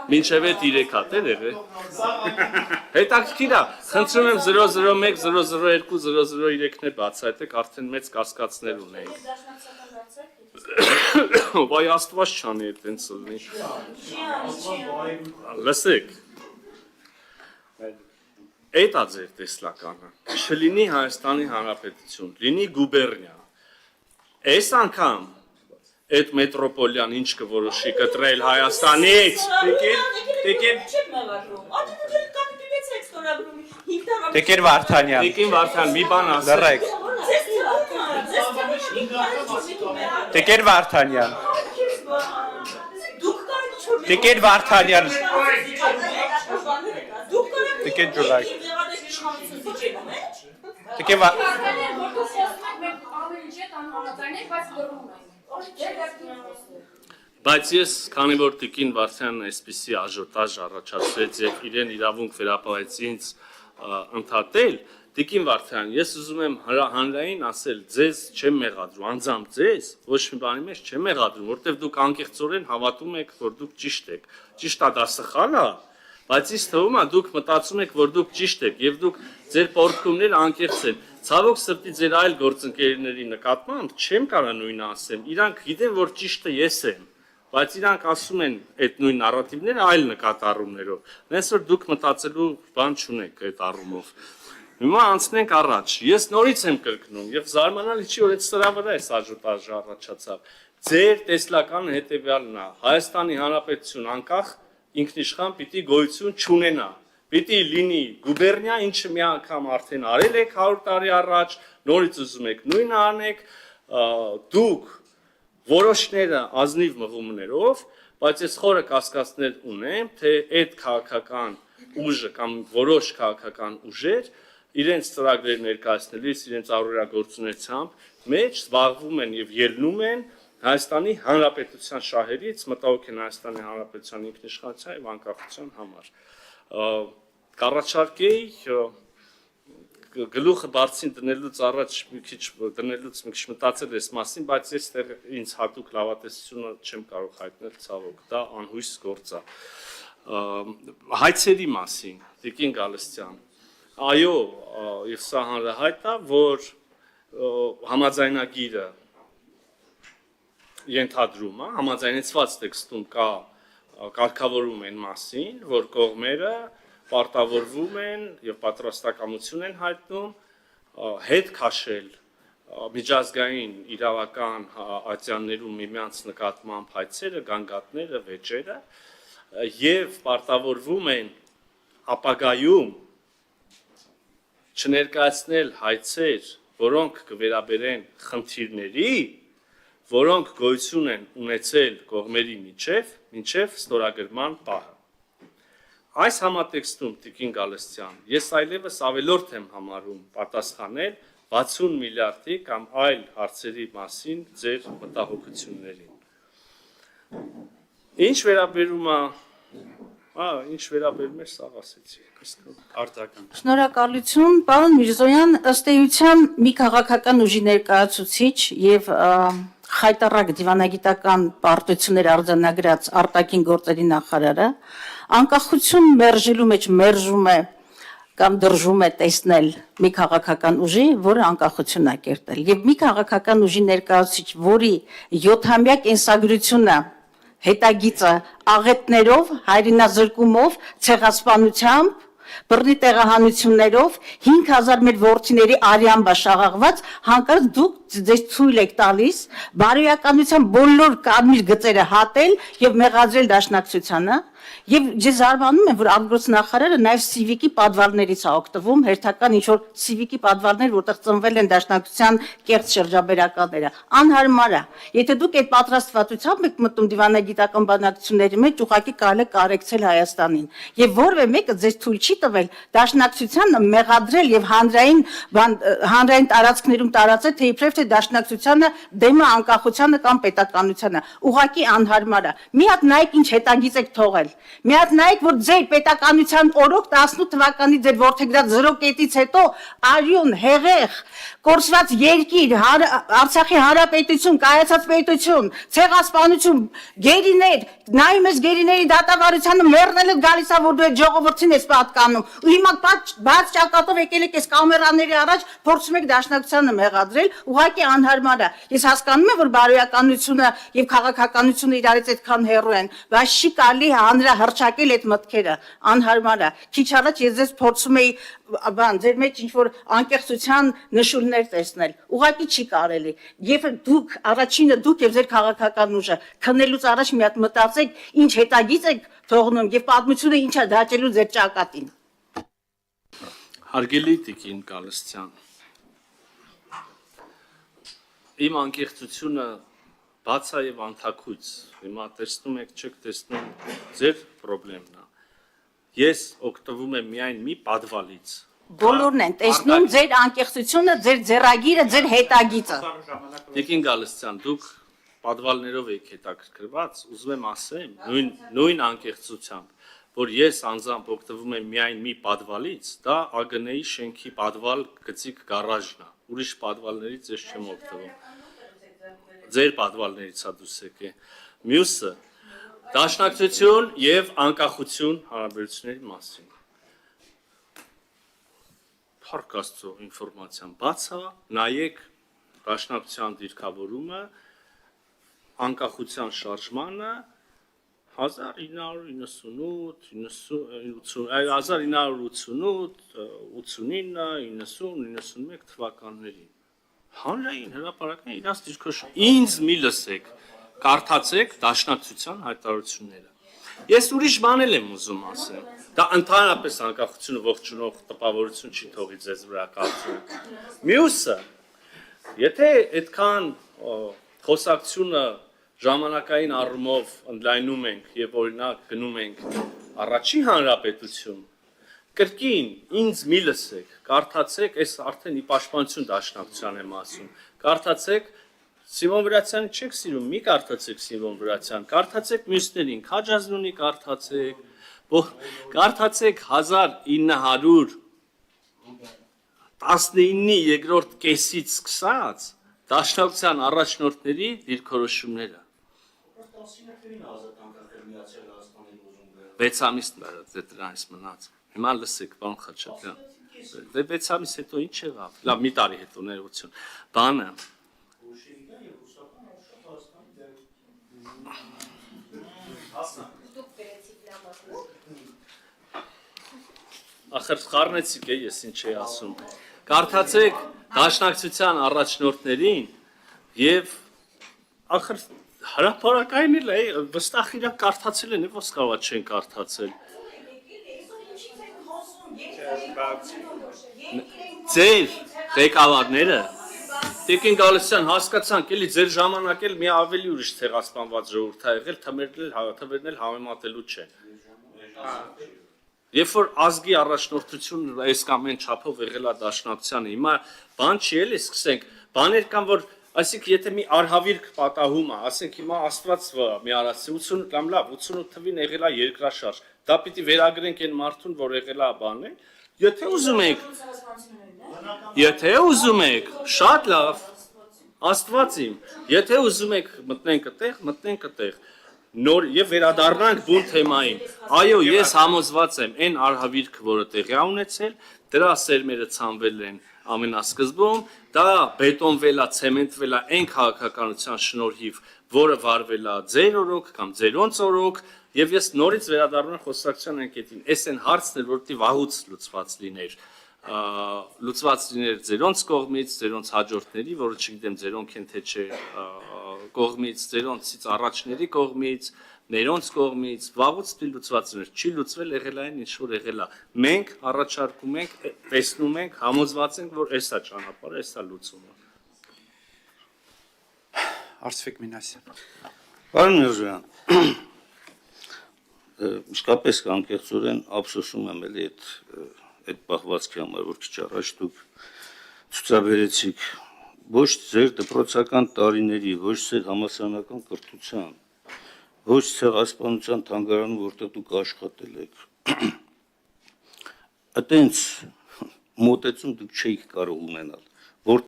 Մինչև այդ 3 հատ է եղել։ Հետաքրքիր է, խնդրում եմ 001 002 003-ներ բացահայտեք, արդեն մեծ կասկածներ ունենք։ Վայ Աստված չանի այդպես լինի։ Լսեք։ Այդ է ձեր տեսլականը։ Չլինի Հայաստանի Հանրապետություն, լինի գուբերնիա։ Այս անգամ այդ մետրոպոլիան ինչ կորոշի կտրել Հայաստանից։ Տեկեր Վարդանյան։ Տիկին Վարդան, մի բան ասեք։ Լռեք։ Տեկեր Վարդանյան։ Տեկեր Վարդանյան։ Տեկեր Ջուլայ։ Տեկեր Բայց ես, քանի որ Տիկին Վարդանն այսպիսի աժոտաժ առաջացրեց եւ իրեն իրավունք վերապահեց ինձ ընդհատել, Տիկին Վարդան, ես ուզում եմ հանրային ասել, ձեզ չեմ մեղադրում, անձամբ ձեզ, ոչ մի բանի մեջ չեմ մեղադրում, որտեվ դուք անկեղծորեն հավատում եք, որ դուք ճիշտ եք։ Ճիշտ է, դա սխալ է, բայց ինձ թվում է դուք մտածում եք, որ դուք ճիշտ եք եւ դուք ձեր պարտքումները անկեղծ են։ Ցավոք սրտի ձեր այլ գործընկերների նկատմամբ չեմ կարող նույնը ասեմ։ Իրանք գիտեն, որ ճիշտը ես եմ, բայց իրանք ասում են այդ նույն նարատիվները այլ նկատառումներով։ Նենց որ դուք մտածելու բան չունեք այդ առումով։ Հիմա անցնենք առաջ։ Ես նորից եմ կրկնում եւ զարմանալի չի, որ այդ սրա վրա է աժոտաժը առաջացավ։ Ձեր տեսլականը հետեւյալն է. Հայաստանի Հանրապետություն անկախ ինքնիշխան պիտի գոյություն չունենա։ Պիտի լինի գուբերնիա, ինչը մի անգամ արդեն արել եք 100 տարի առաջ, նորից ուզում եք նույնը անեք, դուք որոշները ազնիվ մղումներով, բայց ես խորը կասկածներ ունեմ, թե այդ քաղաքական ուժը կամ որոշ քաղաքական ուժեր իրենց ծրագրեր ներկայացնելիս, իրենց առօրյագործունեությամբ մեջ զբաղվում են եւ ելնում են Հայաստանի Հանրապետության շահերից, մտահոգ են Հայաստանի Հանրապետության ինքնիշխանության եւ անկախության համար։ Կառաջարկեի գլուխը բարձին դնելուց առաջ մի քիչ մտածել ես մասին, բայց ես դեռ ինձ հատուկ լավատեսությունը չեմ կարող հայտնել, ցավոք, դա անհույս գործ է։ Հայցերի մասին, Տիկին Գալստյան, այո, եւ սա հանրահայտ է, որ համաձայնագիրը ենթադրում է, համաձայնեցված տեքստում կա կարգավորում են մասին, որ կողմերը պարտավորվում են եւ պատրաստակամություն են հայտնում հետ քաշել միջազգային իրավական ատյաններում միմյանց նկատմամբ հայցերը, գանգատները, վեճերը եւ պարտավորվում են ապագայում չներկայացնել հայցեր, որոնք կվերաբերեն խնդիրների, որոնք գոյություն են ունեցել կողմերի մինչև ստորագրման պահը։ Այս համատեքստում, Տիկին Գալստյան, ես այլևս ավելորդ եմ համարում պատասխանել 60 միլիարդի կամ այլ հարցերի մասին ձեր մտահոգություններին։ Ինչ վերաբերում է, սա ասեցի, արտական։ Շնորհակալություն, պարոն Միրզոյան, ըստ էության մի քաղաքական ուժի ներկայացուցիչ եւ խայտառակ դիվանագիտական պարտություններ արձանագրած արտաքին գործերի նախարարը անկախություն մերժելու մեջ մերժում է կամ դրժում է տեսնել մի քաղաքական ուժի, որը անկախություն է կերտել եւ մի քաղաքական ուժի ներկայացուցիչ, որի 7-ամյա կենսագրությունը հետագիծը աղետներով, հայրենազրկումով, ցեղասպանությամբ, բռնի տեղահանություններով 5000 մեր որդիների արյամբ շաղաղված, հանկարծ դուք ձեզ ցույլ եք տալիս բարոյականության բոլոր կարմիր գծերը հատել եւ մեղադրել դաշնակցությանը եւ ես զարմանում եմ, որ արտգործնախարարը նաեւ սիվիկի պատվարներից է օգտվում, հերթական ինչ որ սիվիկի պատվարներ, որտեղ ծնվել են դաշնակցության կեղծ շրջաբերականները, անհարմար է։ Եթե դուք այդ պատրաստվածությամբ եք մտնում դիվանագիտական բանակցությունների մեջ, ուղղակի կարելի է կարեկցել Հայաստանին եւ որևէ մեկը ձեզ թույլ չի տվել դաշնակցությանը մեղադրել եւ հանրային տարածքներում տարածել, թե իբրև թե դաշնակցությանը դեմը անկախությանը կամ պետականությանը, ուղղակի անհարմար է։ Մի հատ նայեք ինչ հետագիծ եք թողել։ Մի հատ նայեք, որ ձեր պետականության օրոք 18 թվականի ձեր որդեգրած 0 կետից հետո արյուն, հեղեղ, կորսված երկիր, Արցախի հանրապետություն, կայացած պետություն, ցեղասպանություն, գերիներ, նայում ես գերիների դատավարությանը մեռնելը գալիս է, որ դու այդ ժողովրդին ես պատկանում։ Ու հիմա բաց ճակատով եկել եք այս կամերաների առաջ փորձում եք դաշնակցությանը մեղադրել, ուղղակի անհարմար է։ Ես հասկանում եմ, որ բարոյականությունը եւ քաղաքականությունը իրարից այդքան հեռու են, բայց չի կարելի հանրահռչակել այդ մտքերը, անհարմար է։ Քիչ առաջ ես ձեզ փորձում էի ձեր մեջ ինչ-որ անկեղծության նշույլներ տեսնել, ուղղակի չի կարելի։ Եվ դուք, առաջինը դուք եւ ձեր քաղաքական ուժը քննելուց առաջ մի հատ մտածեք, ինչ հետագիծ եք թողնում եւ պատմությունը ինչ է դաջելու ձեր ճակատին։ Հարգելի Տիկին Գալստյան, իմ անկեղծությունը բաց է եւ անթաքույց, հիմա տեսնում եք, չեք տեսնում, ձեր խնդիրն է։ Ես օգտվում եմ միայն մի պատվալից։ Բոլորն են տեսնում ձեր անկեղծությունը, ձեր ձեռագիրը, ձեր հետագիծը։ Տիկին Գալստյան, դուք պատվալներով եք հետաքրքրված, ուզում եմ ասեմ, նույն անկեղծությամբ, որ ես անձամբ օգտվում եմ միայն մի պատվալից, դա ԱԳՆ-ի շենքի պատվալ գծիկ գարաժն է, ուրիշ պատվալներից ես չեմ օգտվում։ Ձեր պատվալներից է դուս եկե։ Մյուսը դաշնակցություն եւ անկախություն հարաբերությունների մասին։ Փառք Աստծո ինֆորմացիան բաց է, նայեք դաշնակցության դիրքավորումը, անկախության շարժմանը 1988-89 թվականներին։ Հանրային հրապարակային իրաց դիրքորոշում։ Ինձ մի լսեք, կարդացեք դաշնակցության հայտարարությունները։ Ես ուրիշ բան եմ ուզում ասել։ Դա ընդհանրապես անկախությունը ողջունող տպավորություն չի թողի ձեզ վրա կարծում։ Մյուսը, եթե այդքան խոսակցությունը ժամանակային առումով ընդլայնում ենք եւ օրինակ գնում ենք առաջին հանրապետություն, կրկին ինձ մի լսեք, կարդացեք, այս արդեն ի պաշտպանություն դաշնակցության եմ ասում, կարդացեք Սիմոն Վրացյանը չեք սիրում, մի կարդացեք Սիմոն Վրացյան, կարդացեք մյուսներին, Քաջազնունի կարդացեք, կարդացեք 1919-ի երկրորդ կեսից սկսած դաշնակցության առաջնորդների դիրքորոշումները։ 6 ամիս դրանից մնաց։ Հիմա լսեք, պարոն Խաչատրյան։ 6 ամիս հետո ինչ եղավ։ Լավ, մի տարի հետո ներողություն։ Բանը Ախր խառնեցիք է, ես ինչ էի ասում։ Կարդացեք դաշնակցության առաջնորդներին եւ ախր հրապարակային էլ է, վստահ իրենք կարդացել են, ո՞ս կարող չեն կարդացել։ Ձեր ղեկավարները Տիկին Գալստյան հասկացանք, էլի ձեր ժամանակ էլ մի ավելի ուրիշ ցեղասպանված ժողովուրդ է եղել, թվերն էլ համեմատելու չեն։ Երբ որ ազգի առաջնորդությունն այս կամ այն չափով եղել է դաշնակցությանը, հիմա բան չի էլի սկսենք, բաներ կան, որ այսինքն եթե մի արհավիրք պատահում է, ասենք հիմա Աստված մի արածի 80 կամ լավ 88 թվին եղել է երկրաշարժ, դա պիտի վերագրենք այն մարդուն, որ եղել է բանը, եթե ուզում եք, շատ լավ, Աստված իմ, եթե ուզում եք մտնենք այդտեղ, նոր եւ վերադառնանք բուն թեմային։ Այո, ես համոզված եմ, այն արհավիրքը, որը տեղի է ունեցել, դրա սերմերը ցանվել են ամենասկզբում, դա բետոնվել է, ցեմենտվել է այն քաղաքականության շնորհիվ, որը վարվել է ձեր օրոք կամ ձերոնց օրոք, եւ ես նորից վերադառնում եմ խոսակցության ընկետին։ Այս այն հարցն էր, որ պիտի վաղուց լուծված լիներ ձերոնց կողմից, ձերոնց հաջորդների, որը չգիտեմ ձերոնք են թե չէ կողմից, ձերոնցից առաջների կողմից, ներոնց կողմից, վաղուց պիտի լուծված լիներ, չի լուծվել, եղել այն ինչ որ եղել է։ Մենք առաջարկում ենք, տեսնում ենք, համոզված ենք, որ այս է ճանապարհը, այս է լուծումը։ Արծվիկ Մինասյան։ Պարոն Միրզոյան, իսկապես անկեղծորեն ափսոսում եմ էլի այդ պահվածքի համար, որ քիչ առաջ դուք ցուցաբերեցիք ոչ ձեր դպրոցական տարիների, ոչ ձեր համալսարանական կրթության, ոչ ցեղասպանության թանգարանում, որտեղ դուք աշխատել եք, այտենց մոտեցում դուք չէիք կարող ունենալ։